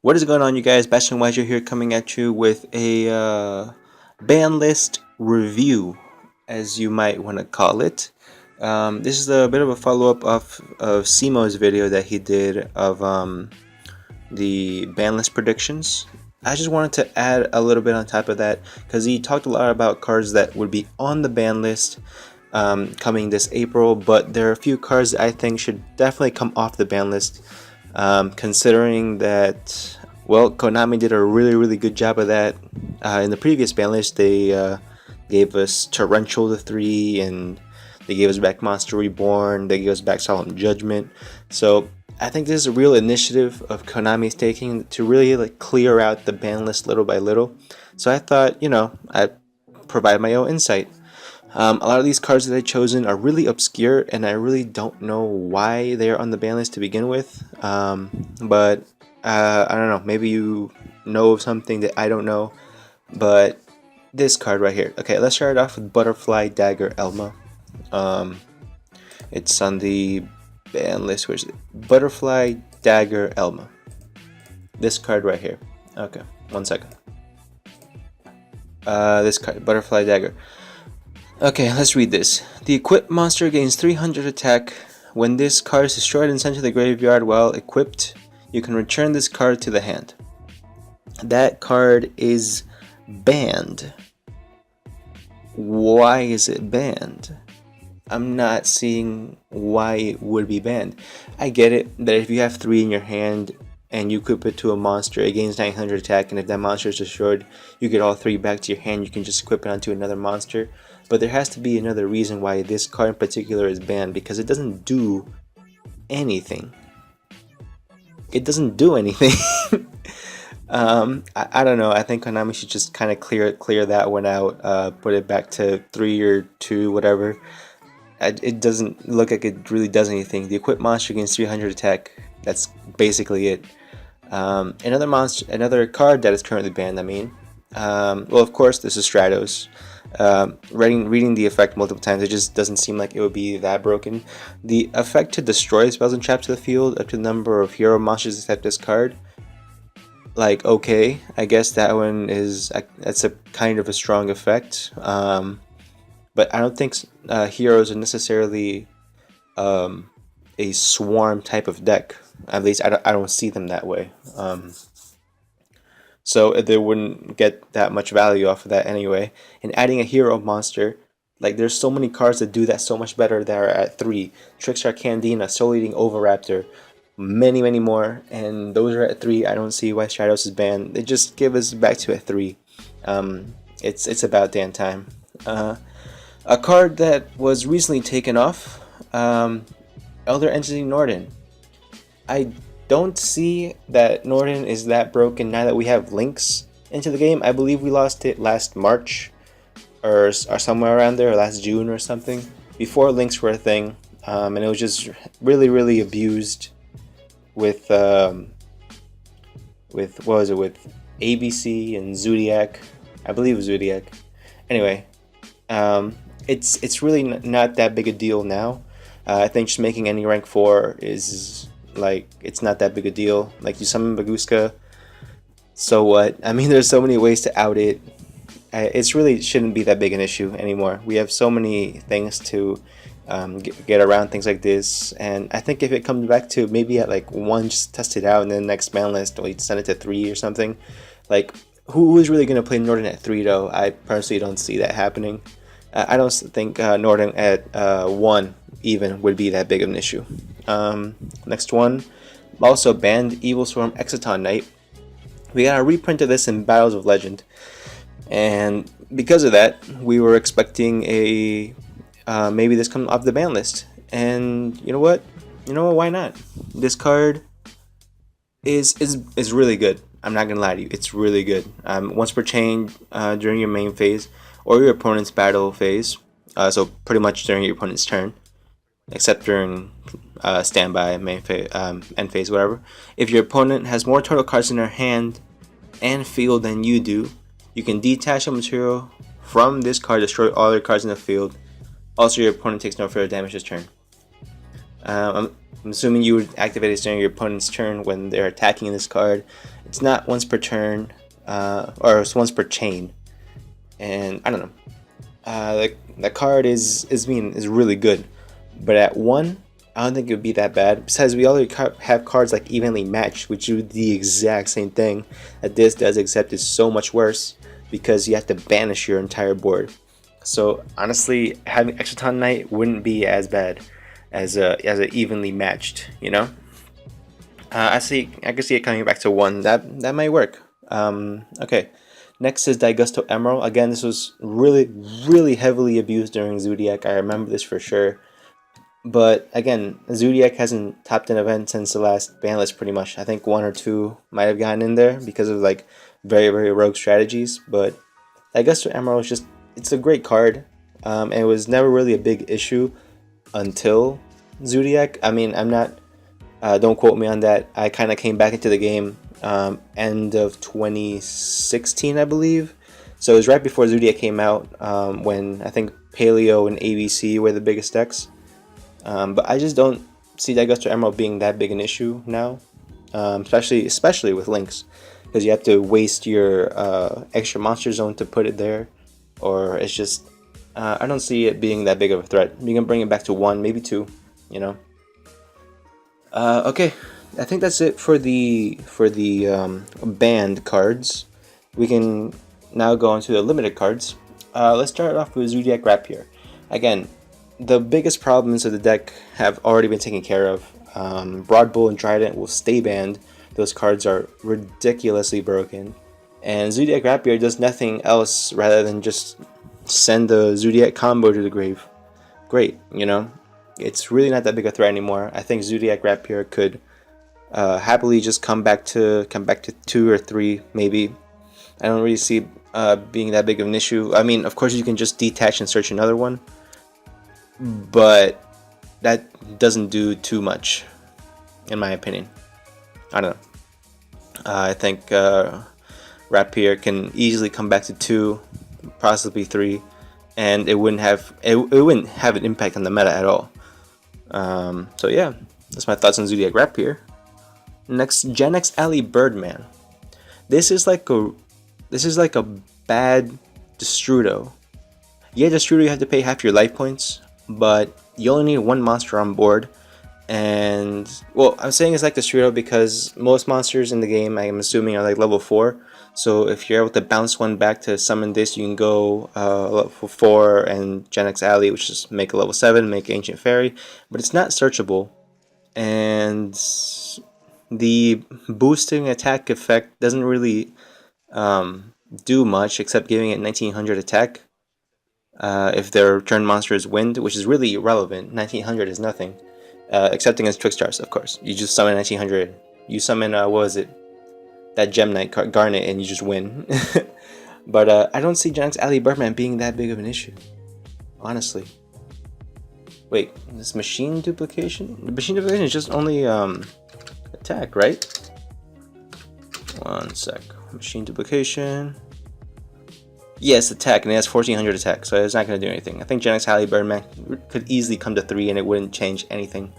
What is going on, you guys? Bastion Wiser here, coming at you with a ban list review, as you might want to call it. This is a bit of a follow-up of Simo's video that he did of the ban list predictions. I just wanted to add a little bit on top of that, because he talked a lot about cards that would be on the ban list coming this April, but there are a few cards that I think should definitely come off the ban list. Considering that, well, Konami did a really good job of that in the previous ban list. They gave us Torrential to 3, and they gave us back Monster Reborn, they gave us back Solemn Judgment. So I think this is a real initiative of Konami's taking to really clear out the ban list little by little. So I thought, I'd provide my own insight. A lot of these cards that I've chosen are really obscure, and I really don't know why they're on the ban list to begin with. But I don't know, maybe you know of something that I don't know. But this card right here. Okay, let's start off with Butterfly Dagger Elma. It's on the ban list. Where's it? Butterfly Dagger Elma. This card right here. Okay, 1 second. This card, Butterfly Dagger. Okay, let's read this. The equipped monster gains 300 attack. When this card is destroyed and sent to the graveyard while equipped, you can return this card to the hand. That card is banned. Why is it banned? I'm not seeing why it would be banned. I get it that if you have 3 in your hand and you equip it to a monster, it gains 900 attack, and if that monster is destroyed, you get all 3 back to your hand. You can just equip it onto another monster. But there has to be another reason why this card in particular is banned, because it doesn't do anything. It doesn't do anything. I don't know. I think Konami should just kind of clear that one out. Put it back to 3 or 2, whatever. It doesn't look like it really does anything. The equipped monster gains 300 attack. That's basically it. Another card that is currently banned. Well, of course, this is Stratus. Reading the effect multiple times, it just doesn't seem like it would be that broken. The effect to destroy spells and traps to the field up to the number of hero monsters except this card. Okay, I guess that one that's a kind of a strong effect. But I don't think heroes are necessarily a swarm type of deck. At least I don't see them that way. So they wouldn't get that much value off of that anyway. And adding a hero monster, there's so many cards that do that so much better that are at 3. Trickstar Candina, Soul Eating Oviraptor, many more, and those are at 3. I don't see why Stratos is banned. They just give us back to at 3. It's about damn time. A card that was recently taken off, Elder Entity Norton. I don't see that Norton is that broken now that we have links into the game. I believe we lost it last March or somewhere around there, or last June or something, before links were a thing, and it was just really abused with what was it, with ABC and Zodiac. I believe it was Zodiac. Anyway, it's really not that big a deal now. I think just making any rank 4 is it's not that big a deal. You summon Baguska, so what? There's so many ways to out it. It's really shouldn't be that big an issue anymore. We have so many things to get around things like this, and I think if it comes back to maybe at 1, just test it out, and then next ban list we send it to 3 or something. Who is really going to play Norton at 3 though? I personally don't see that happening. I don't think Norton at 1 even would be that big of an issue. Next one, also banned, Evil Swarm Exciton Knight. We got a reprint of this in Battles of Legend, and because of that, we were expecting maybe this comes off the ban list. And you know what? Why not? This card is really good. I'm not gonna lie to you, it's really good. Once per chain during your main phase or your opponent's battle phase, so pretty much during your opponent's turn, except during standby, main phase, end phase, whatever. If your opponent has more total cards in their hand and field than you do, you can detach a material from this card, destroy all their cards in the field. Also, your opponent takes no further damage this turn. I'm assuming you would activate it during your opponent's turn when they're attacking this card. It's not once per turn, or it's once per chain, and I don't know. The card is really good, but at 1, I don't think it would be that bad. Besides, we already have cards like Evenly Matched, which do the exact same thing that this does, except it's so much worse because you have to banish your entire board. So honestly, having Extraton Knight wouldn't be as bad as a Evenly Matched, you know. I can see it coming back to 1. That might work. Okay. Next is Guster Emerald. Again, this was really heavily abused during Zodiac. I remember this for sure. But again, Zodiac hasn't topped an event since the last Banlist pretty much. I think 1 or 2 might have gotten in there because of like very rogue strategies. But Guster Emerald is just, it's a great card. And it was never really a big issue until Zodiac. I mean, I'm not, don't quote me on that. I kind of came back into the game end of 2016, I believe. So it was right before Zodiac came out, when I think Paleo and ABC were the biggest decks. But I just don't see Guster Emerald being that big an issue now, especially with links, because you have to waste your extra monster zone to put it there, or it's just I don't see it being that big of a threat. You can bring it back to 1, maybe 2, you know. Okay, I think that's it for the banned cards. We can now go into the limited cards. Let's start off with Zodiac Rapier. Again, the biggest problems of the deck have already been taken care of. Broad Bull and Trident will stay banned. Those cards are ridiculously broken. And Zodiac Rapier does nothing else rather than just send the Zodiac combo to the grave. Great, you know? It's really not that big a threat anymore. I think Zodiac Rapier could happily just come back to 2 or 3, maybe. I don't really see being that big of an issue. I mean, of course you can just detach and search another one, but that doesn't do too much, in my opinion. I don't know. I think Rapier can easily come back to 2, possibly 3, and it wouldn't have an impact on the meta at all. So yeah, that's my thoughts on Zodiac Rapier. Next, Gen X Alley Birdman. This is like a bad Destrudo. Yeah, Destrudo, you have to pay half your life points, but you only need 1 monster on board. And well, I'm saying it's like Destrudo because most monsters in the game, I'm assuming, are like level 4. So if you're able to bounce one back to summon this, you can go level 4 and Gen X Alley, which is make a level 7, make Ancient Fairy, but it's not searchable. And the boosting attack effect doesn't really do much except giving it 1900 attack. If their turn monster is wind, which is really irrelevant. 1900 is nothing. Except against Trickstars, of course. You just summon 1900. You summon, what was it? That Gem Knight Garnet, and you just win. But I don't see Gen X Alley Birdman being that big of an issue, honestly. Wait, this machine duplication? The machine duplication is just only attack, right? One sec. Machine duplication. Yes, attack, and it has 1400 attack, so it's not going to do anything. I think Gen X Alley Birdman could easily come to 3 and it wouldn't change anything.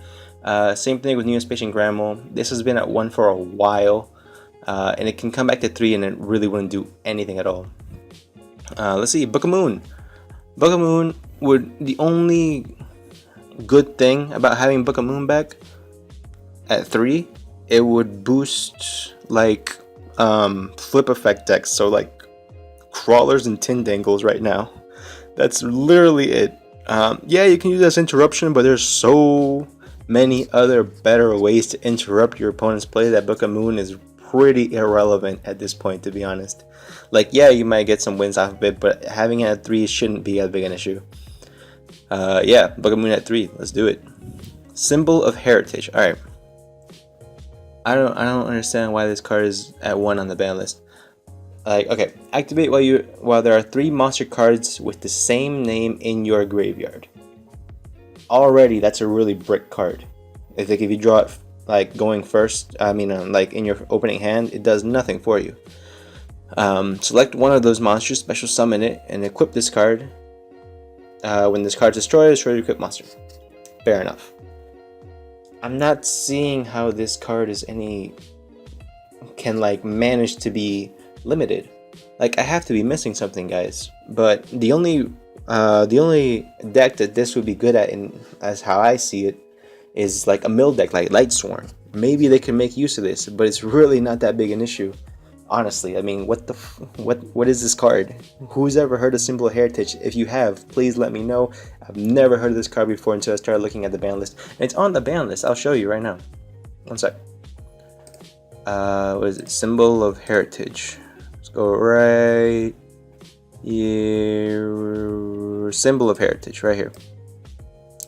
Same thing with neo-spacian Grammel. This has been at 1 for a while, and it can come back to 3 and it really wouldn't do anything at all. Let's see, Book of Moon. Book of Moon the only good thing about having Book of Moon back at 3, it would boost like flip effect decks, so like Crawlers and Tindangles right now. That's literally it. Yeah, you can use that as interruption, but there's so many other better ways to interrupt your opponent's play that Book of Moon is pretty irrelevant at this point, to be honest. Like, yeah, you might get some wins off of it, but having it at 3 shouldn't be as big an issue. Yeah, Book of Moon at 3. Let's do it. Symbol of Heritage. Alright. I don't understand why this card is at 1 on the ban list. Like, okay, activate while there are 3 monster cards with the same name in your graveyard. Already, that's a really brick card. If you draw it like going first, like in your opening hand, it does nothing for you. Select one of those monsters, special summon it, and equip this card. When this card is destroyed, destroy the equipped monster. Fair enough. I'm not seeing how this card is can like manage to be limited. Like I have to be missing something, guys. But the only deck that this would be good at, in as how I see it, is like a mill deck like Lightsworn. Maybe they can make use of this, but it's really not that big an issue. Honestly, I mean, what is this card? Who's ever heard of Symbol of Heritage? If you have, please let me know. I've never heard of this card before until I started looking at the ban list. And it's on the ban list. I'll show you right now. One sec. What is it? Symbol of Heritage. Let's go right here. Symbol of Heritage, right here.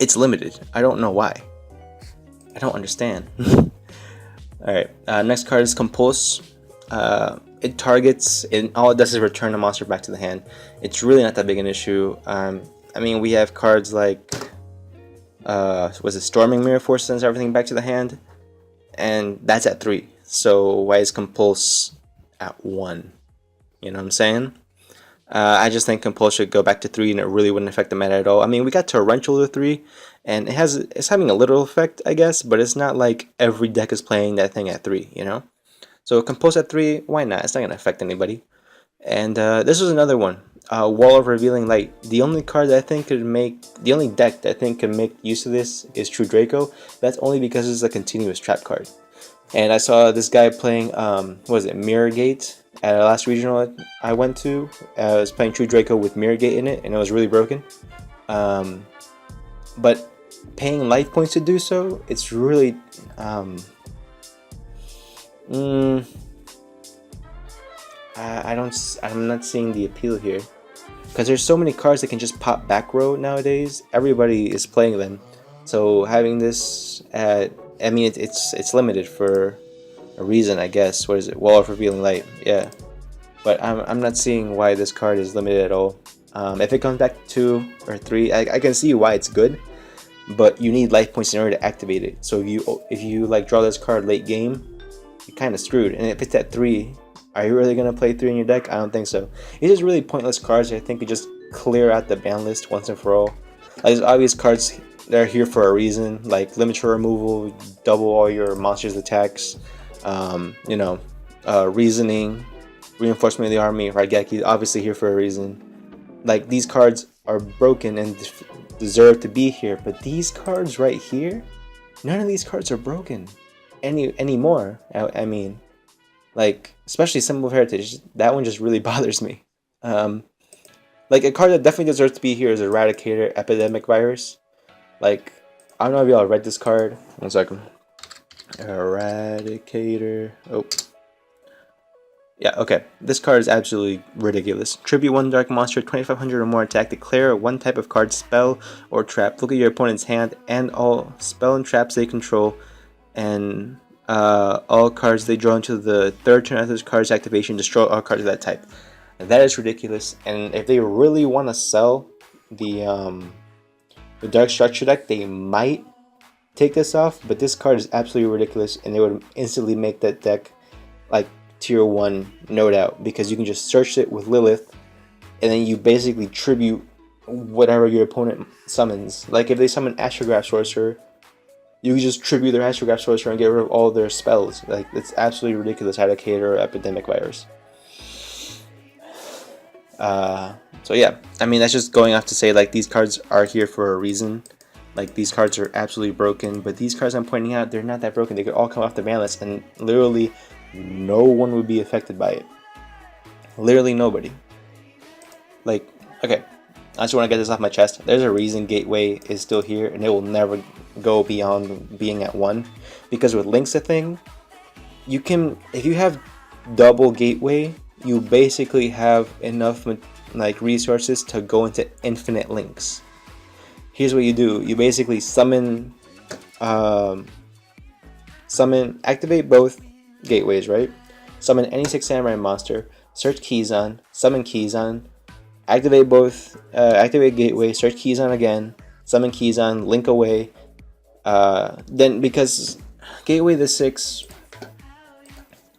It's limited. I don't know why. I don't understand. Alright, next card is Compulse. It targets, and all it does is return a monster back to the hand. It's really not that big an issue. I mean, we have cards like, was it Storming Mirror Force sends everything back to the hand? And that's at 3. So why is Compulse at 1? You know what I'm saying? I just think Compulse should go back to 3 and it really wouldn't affect the meta at all. I mean, we got Torrential to 3 and it's having a little effect, I guess, but it's not like every deck is playing that thing at 3, you know? So Compulse at 3, why not? It's not going to affect anybody. And this was another one. Wall of Revealing Light. The only card that I think could make, the only deck that I think can make use of this is True Draco. That's only because it's a continuous trap card. And I saw this guy playing, what was it, Mirror Gate at a last regional I went to. I was playing True Draco with Mirror Gate in it, and it was really broken. But paying life points to do so, it's really, I'm not seeing the appeal here. Because there's so many cards that can just pop back row nowadays. Everybody is playing them. So having this at, I mean, it's limited for a reason, I guess. What is it? Wall of Revealing Light. Yeah. But I'm not seeing why this card is limited at all. If it comes back to 2 or 3, I can see why it's good. But you need life points in order to activate it. So if you like draw this card late game, you're kind of screwed. And if it's at 3, are you really going to play 3 in your deck? I don't think so. It's just really pointless cards. I think you just clear out the ban list once and for all. Like, there's obvious cards that are here for a reason, like Limiture Removal, double all your monsters' attacks, you know, Reasoning, Reinforcement of the Army, Raigeki, obviously here for a reason. Like, these cards are broken and deserve to be here, but these cards right here, none of these cards are broken anymore. I mean, like, especially Symbol of Heritage, that one just really bothers me. Like, a card that definitely deserves to be here is Eradicator Epidemic Virus. Like, I don't know if y'all read this card. One second. Eradicator. Oh. Yeah, okay. This card is absolutely ridiculous. Tribute 1 dark monster, 2500 or more attack. Declare one type of card, spell, or trap. Look at your opponent's hand and all spell and traps they control. And all cards they draw into the 3rd turn after this card's activation. Destroy all cards of that type. And that is ridiculous. And if they really want to sell the Dark Structure deck, they might take this off, but this card is absolutely ridiculous, and they would instantly make that deck like tier 1, no doubt, because you can just search it with Lilith, and then you basically tribute whatever your opponent summons. Like, if they summon Astrograph Sorcerer, you can just tribute their Astrograph Sorcerer and get rid of all their spells. Like, it's absolutely ridiculous. Eradicator or Epidemic Virus. So yeah, I mean, that's just going off to say, like, these cards are here for a reason. Like, these cards are absolutely broken, but these cards I'm pointing out, they're not that broken. They could all come off the ban list, and literally no one would be affected by it. Literally nobody. Like, okay, I just want to get this off my chest. There's a reason Gateway is still here, and it will never go beyond being at 1. Because with Link's a thing, you can, if you have double Gateway, you basically have enough like resources to go into infinite links. Here's what you do: you basically activate both gateways, right? Summon any 6 samurai monster, search Keyzon, summon Keyzon, activate both, activate gateway, search Keyzon again, summon Keyzon, link away. Then because gateway the 6,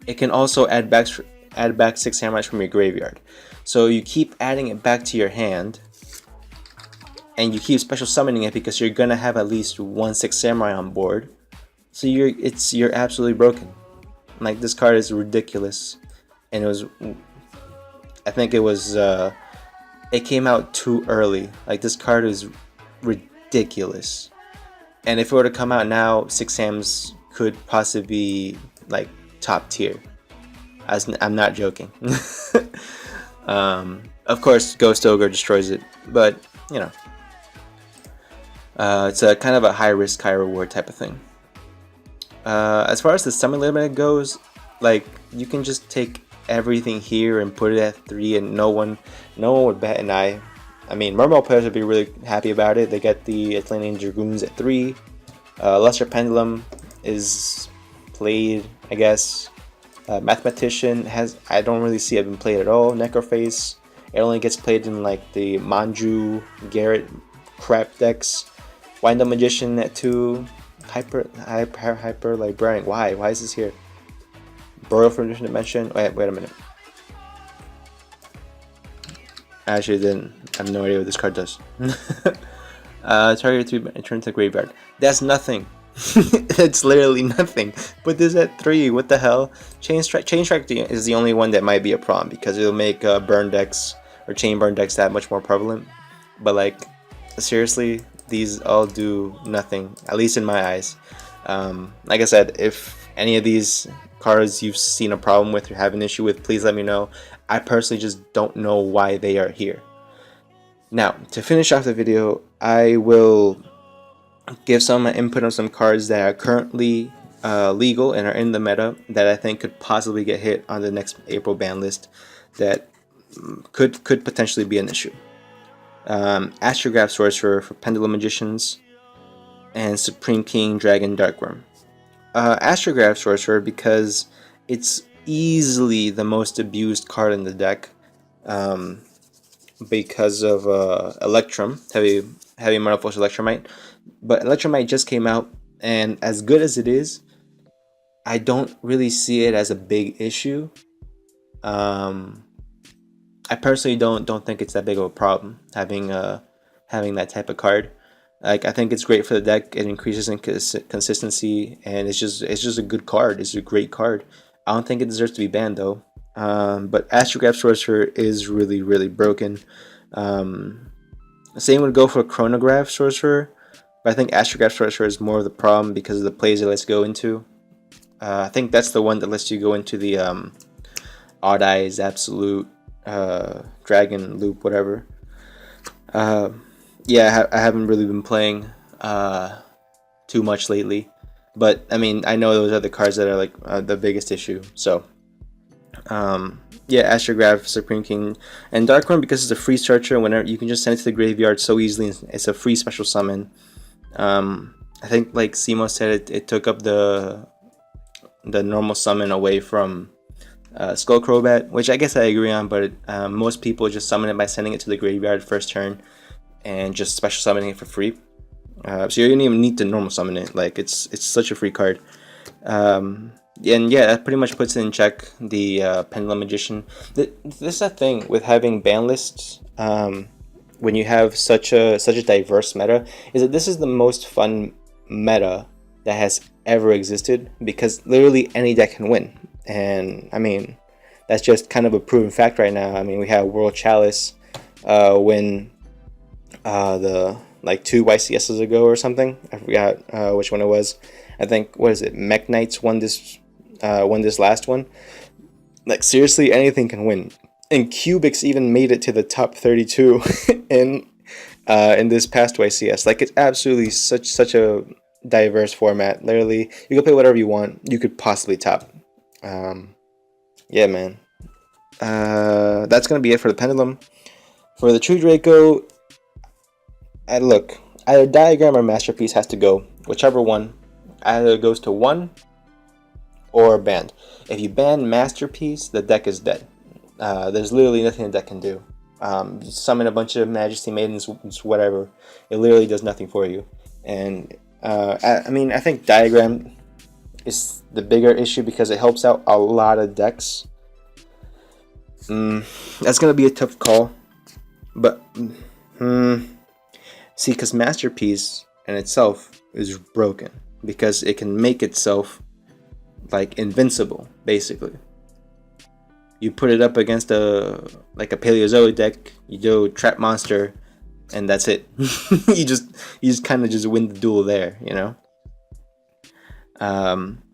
it can also add back 6 samurais from your graveyard. So you keep adding it back to your hand, and you keep special summoning it because you're gonna have at least 1 6 samurai on board. So you're absolutely broken. Like, this card is ridiculous, and I think it came out too early. Like, this card is ridiculous, and if it were to come out now, 6ams could possibly be like top tier. I'm not joking. Of course, Ghost Ogre destroys it, but you know, it's a kind of a high risk, high reward type of thing. As far as the summon limit goes, like, you can just take everything here and put it at 3, and no one would bat an eye. I mean, Mermail players would be really happy about it. They get the Atlantean Dragoons at 3. Lesser Pendulum is played, I guess. Mathematician I don't really see it being played at all. Necroface, it only gets played in like the Manju, Garrett crap decks. Wind Up Magician at 2. Hyper Librarian. Why is this here? Broil from Different Dimension. Wait a minute. I actually didn't. I have no idea what this card does. Target 3, return to the graveyard. That's nothing. It's literally nothing. Put this at 3. What the hell? Chain Strike is the only one that might be a problem, because it'll make burn decks or chain burn decks that much more prevalent. But like, seriously, these all do nothing, at least in my eyes. Like I said, if any of these cards you've seen a problem with or have an issue with, please let me know. I personally just don't know why they are here. Now, to finish off the video, I will give some input on some cards that are currently legal and are in the meta that I think could possibly get hit on the next April ban list that could potentially be an issue. Astrograph Sorcerer for Pendulum Magicians, and Supreme King Dragon Darkworm. Astrograph Sorcerer because it's easily the most abused card in the deck, because of Electrum, heavy Metal Force Electromite. But Electromite just came out, and as good as it is, I don't really see it as a big issue. I personally don't think it's that big of a problem having that type of card. Like, I think it's great for the deck. It increases in consistency, and it's just a good card. It's a great card. I don't think it deserves to be banned though. But Astrograph Sorcerer is really broken. Same would go for Chronograph Sorcerer, but I think Astrograph Sorcerer is more of the problem because of the plays it lets go into. I think that's the one that lets you go into the Odd Eyes, Absolute, Dragon Loop, whatever. Yeah, I haven't really been playing too much lately, but I mean, I know those are the cards that are like the biggest issue. So yeah, Astrograph, Supreme King, and Darkworm, because it's a free searcher. Whenever you can just send it to the graveyard so easily, it's a free special summon. I think, like Simo said, it took up the normal summon away from Skullcrobat, which I guess I agree on, but most people just summon it by sending it to the graveyard first turn and just special summoning it for free. So you don't even need to normal summon it. Like, it's such a free card. And yeah, that pretty much puts it in check the Pendulum Magician. This is a thing with having ban lists. When you have such a diverse meta, is that this is the most fun meta that has ever existed, because literally any deck can win. And I mean, that's just kind of a proven fact right now. I mean, we had World Chalice win the like 2 YCSs ago or something. I forgot which one it was. I think, what is it, Mech Knights won this last one. Like, seriously, anything can win. And Cubics even made it to the top 32 in this past YCS. Like, it's absolutely such a diverse format. Literally, you can play whatever you want. You could possibly top. Yeah, man. That's gonna be it for the Pendulum. For the True Draco, look, either Diagram or Masterpiece has to go. Whichever one. Either it goes to 1 or banned. If you ban Masterpiece, the deck is dead. There's literally nothing the deck can do. Summon a bunch of Majesty Maidens, whatever. It literally does nothing for you. And I mean, I think Diagram is the bigger issue because it helps out a lot of decks. That's gonna be a tough call, but see, because Masterpiece in itself is broken. because it can make itself like invincible, basically. You put it up against a Paleozoic deck, you do Trap Monster, and that's it. you just kind of just win the duel there, you know.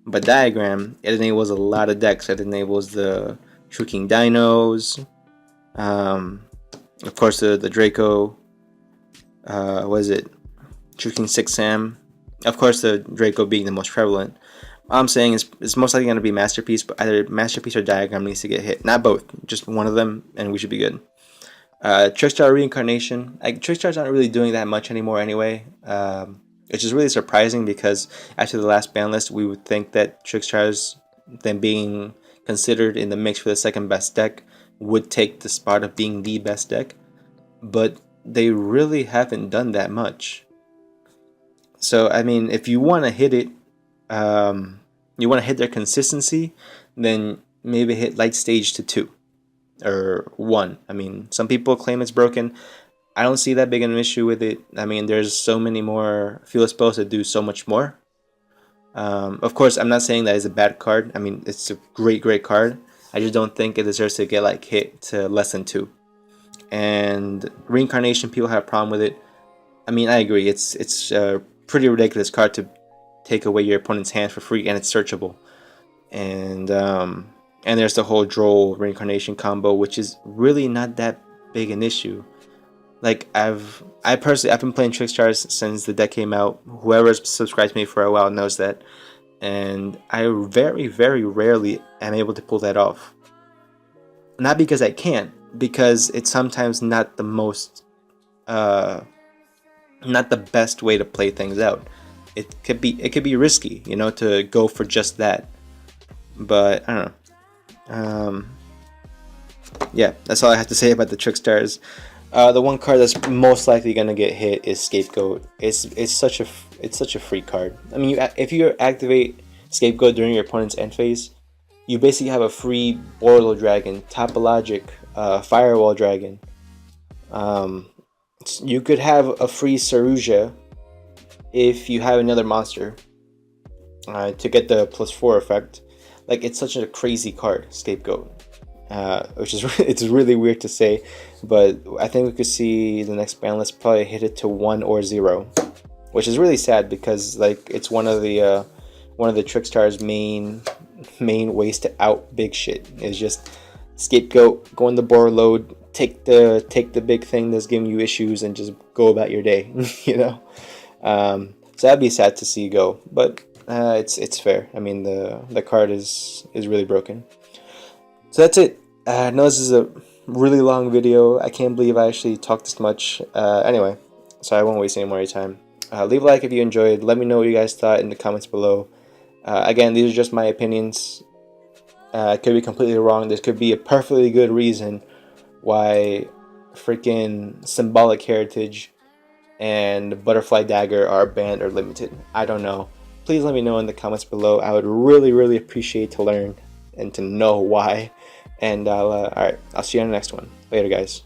But Diagram, it enables a lot of decks. It enables the Shrieking Dinos, of course the Draco. What is it? Shrieking 6-Sam. Of course, the Draco being the most prevalent. All I'm saying is it's most likely going to be Masterpiece, but either Masterpiece or Diagram needs to get hit. Not both, just one of them, and we should be good. Trickstar Reincarnation. Trickstar's not really doing that much anymore anyway, which is really surprising because after the last ban list, we would think that Trickstar's, them being considered in the mix for the second best deck, would take the spot of being the best deck, but they really haven't done that much. So, I mean, if you want to hit it, you want to hit their consistency, then maybe hit Light Stage to 2 or 1. I mean, some people claim it's broken. I don't see that big an issue with it. I mean, there's so many more Fearless Bows that do so much more. Of course, I'm not saying that it's a bad card. I mean, it's a great card. I just don't think it deserves to get like hit to less than 2. And Reincarnation, people have a problem with it. I mean, I agree. It's a pretty ridiculous card to take away your opponent's hand for free, and it's searchable. And there's the whole Droll Reincarnation combo, which is really not that big an issue. Like I've been playing Trickstars since the deck came out. Whoever's subscribed to me for a while knows that, and I very rarely am able to pull that off. Not because I can't, because it's sometimes not the most, not the best way to play things out. It could be risky, you know, to go for just that. But I don't know. Yeah, that's all I have to say about the Trickstars. The one card that's most likely gonna get hit is Scapegoat. It's such a free card. I mean, if you activate Scapegoat during your opponent's end phase, you basically have a free Borlo Dragon, Topologic, Firewall Dragon. You could have a free Saruja if you have another monster to get the +4 effect. Like, it's such a crazy card, Scapegoat. Which is it's really weird to say, but I think we could see the next ban list probably hit it to 1 or 0, which is really sad because like it's one of the Trickstar's main ways to out big shit is just Scapegoat, go on the board load, take the big thing that's giving you issues, and just go about your day. You know, so that'd be sad to see go, but it's fair. I mean, the card is really broken. So that's it. I know this is a really long video. I can't believe I actually talked this much. Anyway, so I won't waste any more of your time. Leave a like if you enjoyed. Let me know what you guys thought in the comments below. Again, these are just my opinions. It could be completely wrong. There could be a perfectly good reason why freaking Symbolic Heritage and Butterfly Dagger are banned or limited. I don't know. Please let me know in the comments below. I would really appreciate to learn and to know why. And alright, I'll see you on the next one. Later, guys.